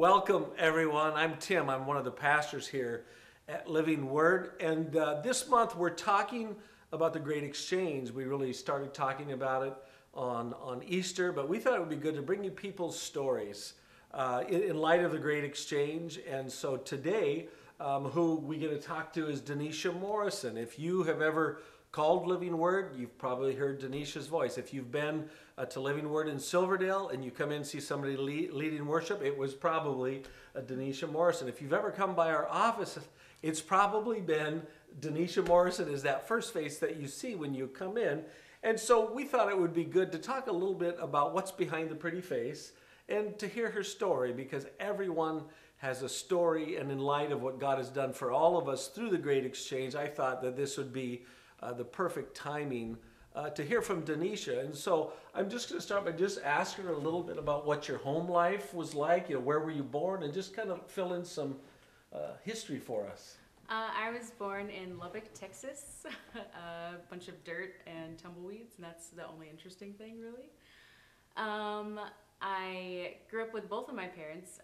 Welcome, everyone. I'm Tim. I'm one of the pastors here at Living Word. And this month we're talking about the Great Exchange. We really started talking about it on Easter, but we thought it would be good to bring you people's stories in light of the Great Exchange. And so today, who we get to talk to is DeNisha Morrison. If you have ever called Living Word, you've probably heard DeNisha's voice. If you've been to Living Word in Silverdale and you come in and see somebody leading worship, it was probably DeNisha Morrison. If you've ever come by our office, it's probably been DeNisha Morrison is that first face that you see when you come in. And so we thought it would be good to talk a little bit about what's behind the pretty face and to hear her story, because everyone has a story, and in light of what God has done for all of us through the Great Exchange, I thought that this would be the perfect timing to hear from DeNisha. And so I'm just going to start by just asking her a little bit about what your home life was like, where were you born, and just kind of fill in some history for us. I was born in Lubbock, Texas, a bunch of dirt and tumbleweeds, and that's the only interesting thing, really. I grew up with both of my parents.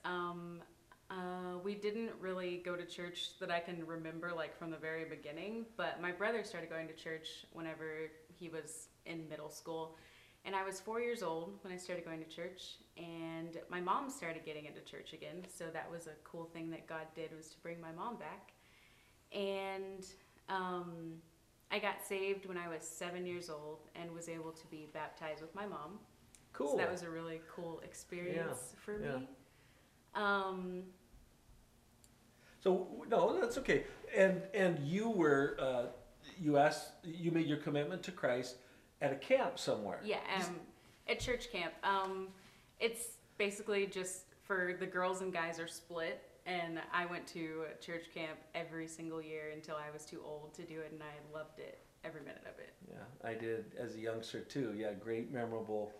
We didn't really go to church that I can remember, like from the very beginning, but my brother started going to church whenever he was in middle school, and I was 4 years old when I started going to church, and my mom started getting into church again, so that was a cool thing that God did, was to bring my mom back. And I got saved when I was 7 years old and was able to be baptized with my mom. Cool. So that was a really cool experience for me. So no, that's okay. And you were you made your commitment to Christ at a camp somewhere. Yeah, at church camp. It's basically just for the girls and guys are split, and I went to church camp every single year until I was too old to do it, and I loved it, every minute of it. Yeah, I did as a youngster too. Yeah, great memorable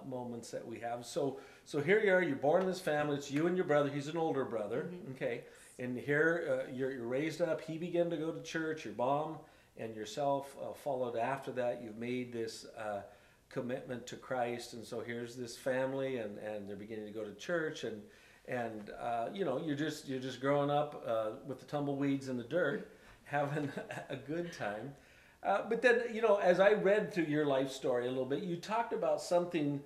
moments that we have. So here you are. You're born in this family. It's you and your brother. He's an older brother. Mm-hmm. Okay, and here you're raised up. He began to go to church. Your mom and yourself followed after that. You've made this commitment to Christ, and so here's this family, and they're beginning to go to church, and you're just growing up with the tumbleweeds and the dirt, having a good time. But then, as I read through your life story a little bit, you talked about something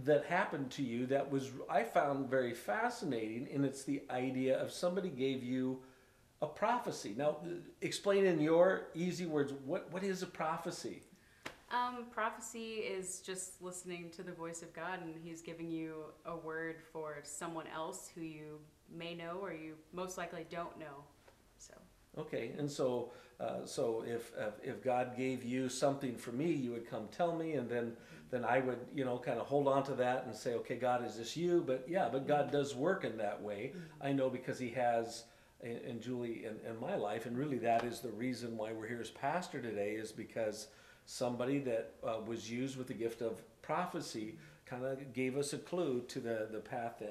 that happened to you that I found very fascinating, and it's the idea of somebody gave you a prophecy. Now, explain in your easy words, what is a prophecy? Prophecy is just listening to the voice of God, and He's giving you a word for someone else who you may know or you most likely don't know. So. Okay, and so if God gave you something for me, you would come tell me, and then I would kind of hold on to that and say, okay, God, is this you? But God does work in that way. I know, because He has in Julie and my life, and really that is the reason why we're here as pastor today, is because somebody that was used with the gift of prophecy kind of gave us a clue to the path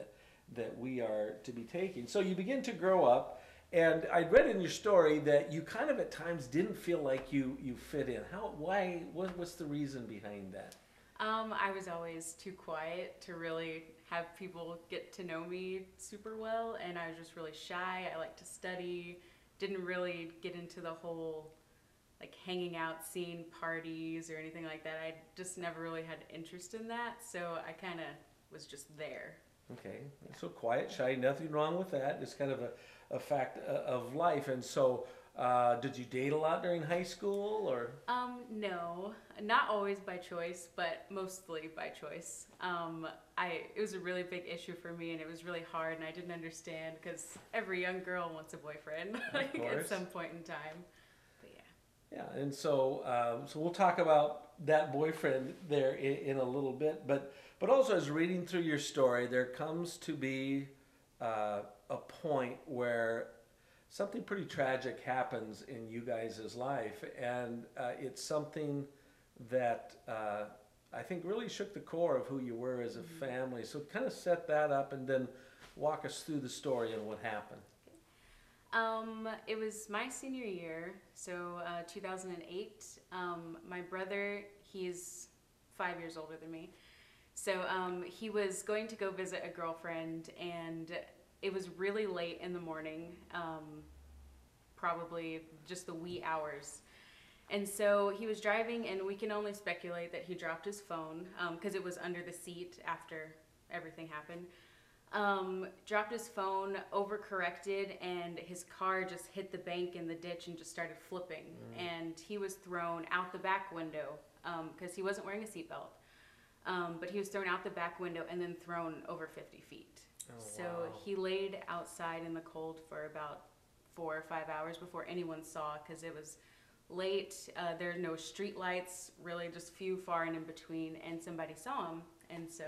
that we are to be taking. So you begin to grow up. And I read in your story that you kind of at times didn't feel like you fit in. What's the reason behind that? I was always too quiet to really have people get to know me super well, and I was just really shy. I liked to study, didn't really get into the whole like hanging out, seeing parties or anything like that. I just never really had interest in that, so I kind of was just there. Okay, so quiet, shy, nothing wrong with that. It's kind of a fact of life. And so, did you date a lot during high school, or? No, not always by choice, but mostly by choice. It was a really big issue for me, and it was really hard, and I didn't understand, because every young girl wants a boyfriend at some point in time. But yeah. Yeah, and so we'll talk about that boyfriend there in a little bit, but also as reading through your story, there comes to be a point where something pretty tragic happens in you guys' life, and it's something that I think really shook the core of who you were as a family. So kind of set that up, and then walk us through the story and what happened. It was my senior year, so 2008. My brother, he's 5 years older than me, so he was going to go visit a girlfriend, and it was really late in the morning, probably just the wee hours. And so he was driving, and we can only speculate that he dropped his phone because it was under the seat after everything happened. Dropped his phone, overcorrected, and his car just hit the bank in the ditch and just started flipping. And he was thrown out the back window because he wasn't wearing a seatbelt. But he was thrown out the back window and then thrown over 50 feet. Oh, So wow. he laid outside in the cold for about 4 or 5 hours before anyone saw, because it was late. There are no street lights, really just few far and in between, and somebody saw him. And so,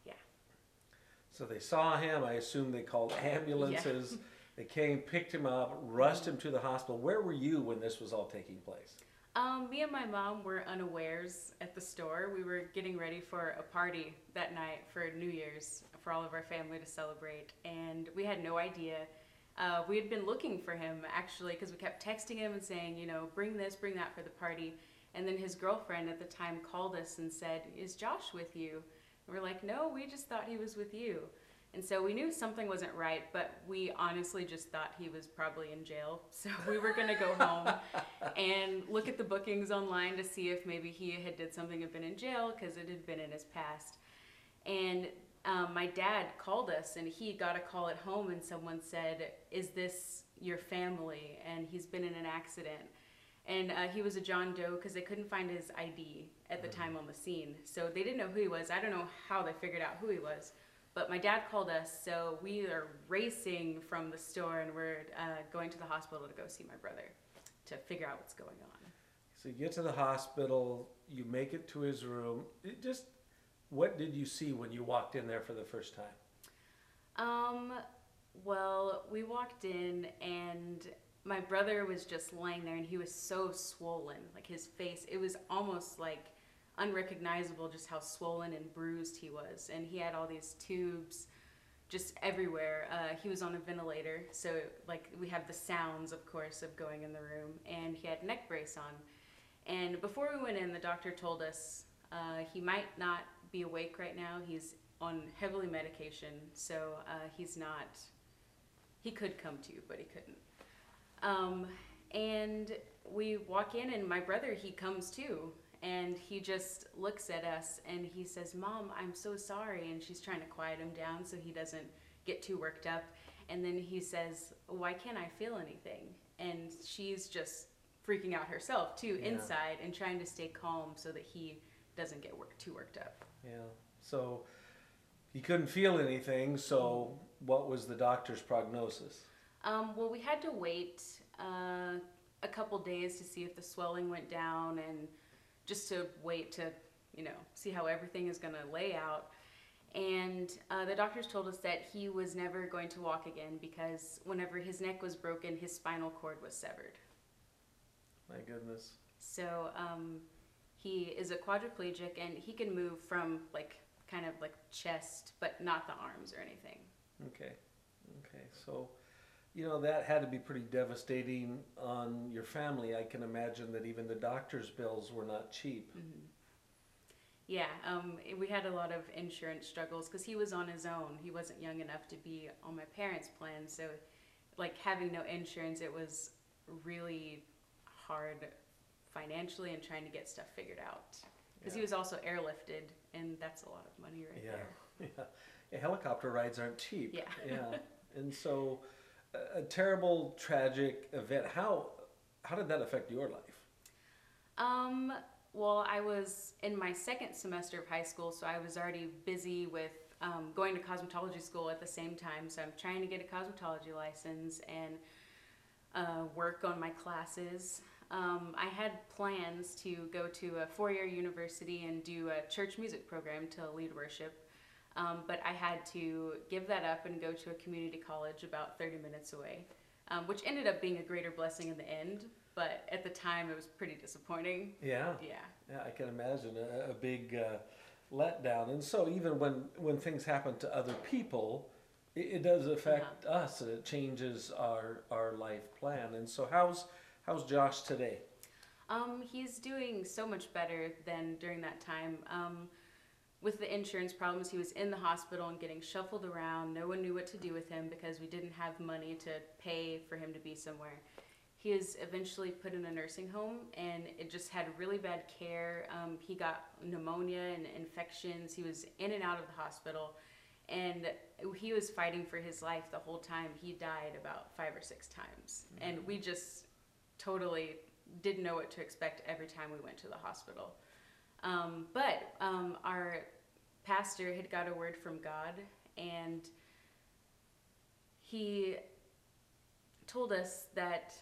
yeah. So they saw him. I assume they called ambulances. They came, picked him up, rushed him to the hospital. Where were you when this was all taking place? Me and my mom were unawares at the store. We were getting ready for a party that night for New Year's for all of our family to celebrate, and we had no idea. We had been looking for him, actually, because we kept texting him and saying, you know, bring this, bring that for the party. And then his girlfriend at the time called us and said, is Josh with you? And we're like, no, we just thought he was with you. And so we knew something wasn't right, but we honestly just thought he was probably in jail. So we were going to go home and look at the bookings online to see if maybe he had did something and been in jail, because it had been in his past. And my dad called us, and he got a call at home, and someone said, is this your family? And he's been in an accident. And he was a John Doe because they couldn't find his ID at the time on the scene. So they didn't know who he was. I don't know how they figured out who he was. But my dad called us, so we are racing from the store, and we're going to the hospital to go see my brother to figure out what's going on. So you get to the hospital, you make it to his room. What did you see when you walked in there for the first time? Well, we walked in, and my brother was just laying there, and he was so swollen. Like, his face, it was almost like unrecognizable just how swollen and bruised he was. And he had all these tubes just everywhere. He was on a ventilator, so like we have the sounds, of course, of going in the room, and he had a neck brace on. And before we went in, the doctor told us he might not be awake right now. He's on heavily medication, so he could come to, but he couldn't. And we walk in, and my brother, he comes too. And he just looks at us and he says, Mom, I'm so sorry. And she's trying to quiet him down so he doesn't get too worked up. And then he says, why can't I feel anything? And she's just freaking out herself too, inside, and trying to stay calm so that he doesn't get too worked up. Yeah. So he couldn't feel anything. So what was the doctor's prognosis? Well, we had to wait a couple days to see if the swelling went down, and just to wait to, see how everything is going to lay out. And the doctors told us that he was never going to walk again, because whenever his neck was broken, his spinal cord was severed. My goodness. So he is a quadriplegic, and he can move from kind of chest, but not the arms or anything. Okay. So, that had to be pretty devastating on your family. I can imagine that even the doctor's bills were not cheap. Mm-hmm. Yeah, we had a lot of insurance struggles because he was on his own. He wasn't young enough to be on my parents' plan. So, having no insurance, it was really hard financially and trying to get stuff figured out. Because he was also airlifted, and that's a lot of money there. Yeah, helicopter rides aren't cheap. Yeah. And so, a terrible, tragic event. How did that affect your life? Well, I was in my second semester of high school, so I was already busy with going to cosmetology school at the same time. So I'm trying to get a cosmetology license and work on my classes. I had plans to go to a 4-year university and do a church music program to lead worship. But I had to give that up and go to a community college about 30 minutes away, which ended up being a greater blessing in the end. But at the time, it was pretty disappointing. Yeah, I can imagine a big letdown. And so even when things happen to other people, it does affect us, and it changes our life plan. And so how's Josh today? He's doing so much better than during that time. with the insurance problems, he was in the hospital and getting shuffled around. No one knew what to do with him because we didn't have money to pay for him to be somewhere. He is eventually put in a nursing home, and it just had really bad care. He got pneumonia and infections. He was in and out of the hospital, and he was fighting for his life the whole time. He died about 5 or 6 times, and we just totally didn't know what to expect every time we went to the hospital. But our pastor had got a word from God, and he told us that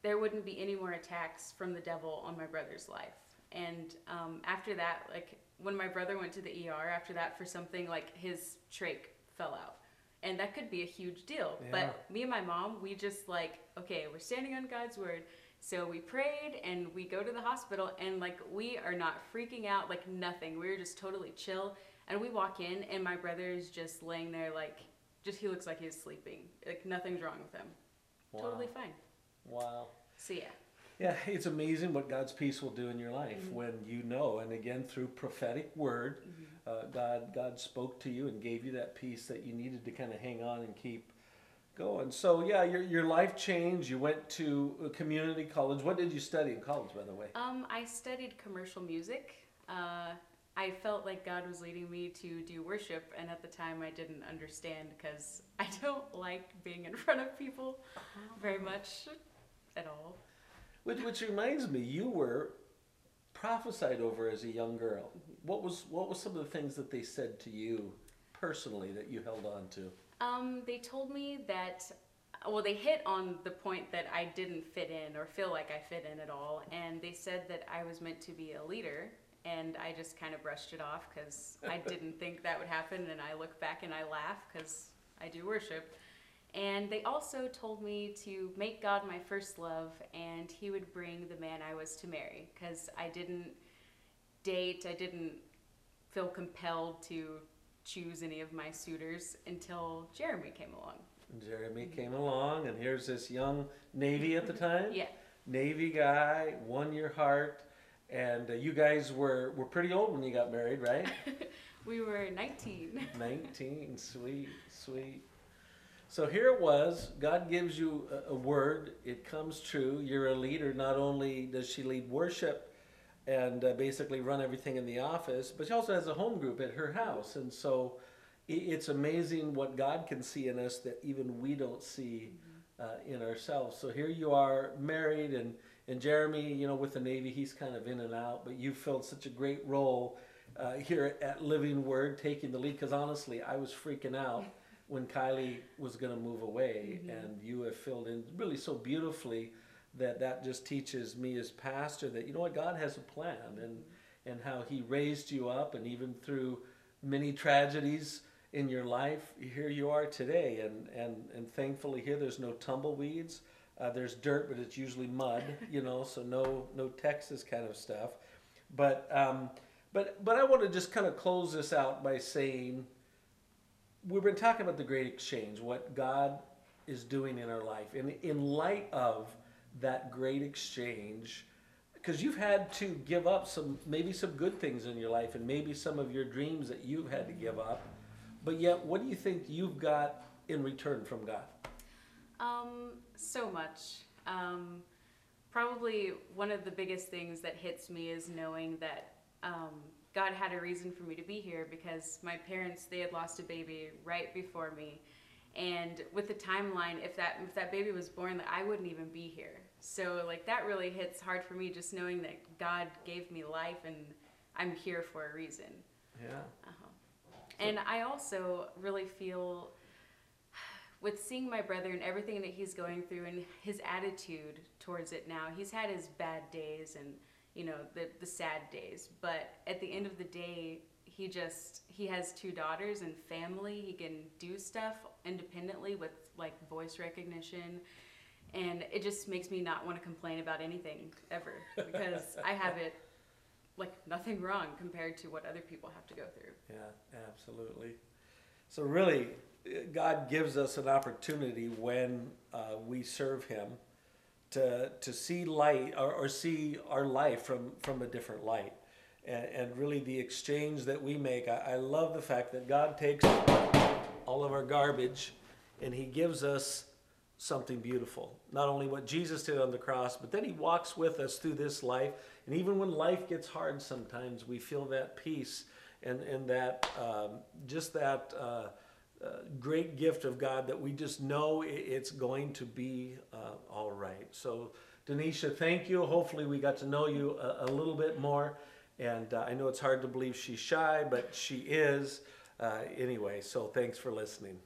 there wouldn't be any more attacks from the devil on my brother's life. And after that, like when my brother went to the ER after that for something, like his trach fell out. And that could be a huge deal. Yeah. But me and my mom, we just like, okay, we're standing on God's word. So we prayed and we go to the hospital, and like we are not freaking out, like nothing. We were just totally chill. And we walk in and my brother is just laying there like, just he looks like he's sleeping. Like nothing's wrong with him. Wow. Totally fine. Wow. So yeah. Yeah, it's amazing what God's peace will do in your life when you know, and again through prophetic word, God spoke to you and gave you that peace that you needed to kind of hang on and keep going. So yeah, your life changed. You went to a community college. What did you study in college, by the way? I studied commercial music. I felt like God was leading me to do worship, and at the time I didn't understand because I don't like being in front of people very much at all. Which reminds me, you were prophesied over as a young girl. What was some of the things that they said to you personally that you held on to? They told me that, well, they hit on the point that I didn't fit in or feel like I fit in at all, and they said that I was meant to be a leader, and I just kind of brushed it off because I didn't think that would happen, and I look back and I laugh because I do worship. And they also told me to make God my first love, and he would bring the man I was to marry, because I didn't date, I didn't feel compelled to choose any of my suitors until Jeremy came along. Jeremy came along, and here's this young Navy at the time. Yeah. Navy guy, won your heart, and you guys were pretty old when you got married, right? We were 19. 19, sweet, sweet. So here it was, God gives you a word, it comes true, you're a leader. Not only does she lead worship and basically run everything in the office, but she also has a home group at her house. And so it's amazing what God can see in us that even we don't see in ourselves. So here you are married, and Jeremy, you know, with the Navy, he's kind of in and out, but you filled such a great role here at Living Word, taking the lead, because honestly, I was freaking out when Kylie was going to move away, and you have filled in really so beautifully that just teaches me as pastor that, you know what, God has a plan, and how he raised you up, and even through many tragedies in your life, here you are today, and thankfully here there's no tumbleweeds, there's dirt, but it's usually mud, you know, so no Texas kind of stuff. But I want to just kind of close this out by saying, we've been talking about the great exchange, what God is doing in our life. And in light of that great exchange, because you've had to give up maybe some good things in your life, and maybe some of your dreams that you've had to give up, but yet what do you think you've got in return from God? So much. Probably one of the biggest things that hits me is knowing that God had a reason for me to be here, because my parents, they had lost a baby right before me. And with the timeline, if that baby was born, I wouldn't even be here. So like that really hits hard for me, just knowing that God gave me life and I'm here for a reason. Yeah. And I also really feel, with seeing my brother and everything that he's going through and his attitude towards it now, he's had his bad days and, you know, the sad days, but at the end of the day, he has 2 daughters and family. He can do stuff independently with like voice recognition, and it just makes me not want to complain about anything ever, because I have it like nothing wrong compared to what other people have to go through. Yeah, absolutely. So really, God gives us an opportunity when we serve him to see light, or see our life from a different light. and really the exchange that we make. I love the fact that God takes all of our garbage and he gives us something beautiful. Not only what Jesus did on the cross, but then he walks with us through this life. And even when life gets hard sometimes, we feel that peace and that just that great gift of God that we just know it's going to be all right. So DeNisha, thank you. Hopefully we got to know you a little bit more. And I know it's hard to believe she's shy, but she is. Anyway, so thanks for listening.